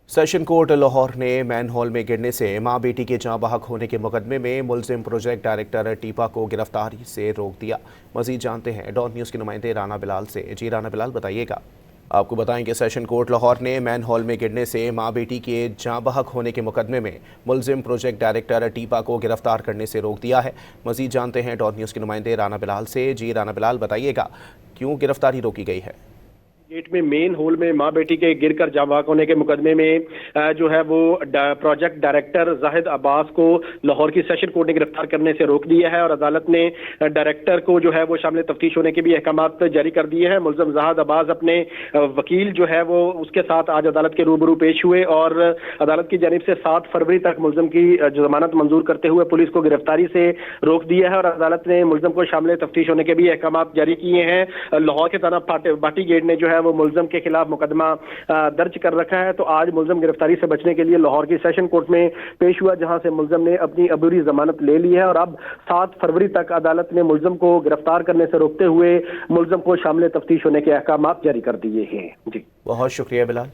Session court Lahore ने man hall में गिरने से मां बेटी के जाँ बहक होने के मुकदमे में मुलजिम प्रोजेक्ट डायरेक्टर टीपा को गिरफ्तारी से रोक दिया। मजीद जानते हैं डॉन न्यूज़ के नुमाइंदे राना बिलाल से। जी राना बिलाल, बताइएगा। आपको बताएं कि सेशन कोर्ट लाहौर ने मैन हॉल में गिरने से मां बेटी के जाँ बहक होने के मुकदमे में मुलजिम प्रोजेक्ट डायरेक्टर टीपा को गिरफ्तार करने से रोक दिया है। मजीद जानते हैं डॉन न्यूज़ के नुमाइंदे राना बिलाल से। जी राना बिलाल, बताइएगा क्यों गिरफ्तारी रोकी गई है। गेट में मेन हॉल में मां बेटी के गिरकर जाँ बहक होने के मुकदमे में जो है वो प्रोजेक्ट डायरेक्टर जाहिद अब्बास को लाहौर की सेशन कोर्ट ने गिरफ्तार करने से रोक दिया है और अदालत ने डायरेक्टर को जो है वो शामिल तफ्तीश होने के भी अहकाम जारी कर दिए हैं। मुलजिम जाहिद अब्बास अपने वकील जो है वो उसके साथ आज अदालत के रूबरू पेश हुए और अदालत की जानिब से 7 फरवरी तक मुलजिम की जमानत मंजूर करते हुए पुलिस को गिरफ्तारी से रोक दिया है और अदालत ने मुलजिम को शामिल तफ्तीश होने के भी अहकाम जारी किए हैं। लाहौर के थाना भाटी गेट ने जो है वो मुलजिम के खिलाफ मुकदमा दर्ज कर रखा है। तो आज मुलजिम गिरफ्तारी से बचने के लिए लाहौर की सेशन कोर्ट में पेश हुआ, जहां से मुलजिम ने अपनी अबूरी जमानत ले ली है और अब 7 फरवरी तक अदालत ने मुलजिम को गिरफ्तार करने से रोकते हुए मुलजिम को शामिल तफ्तीश होने के अहकाम जारी कर दिए हैं। जी, बहुत शुक्रिया बिलाल।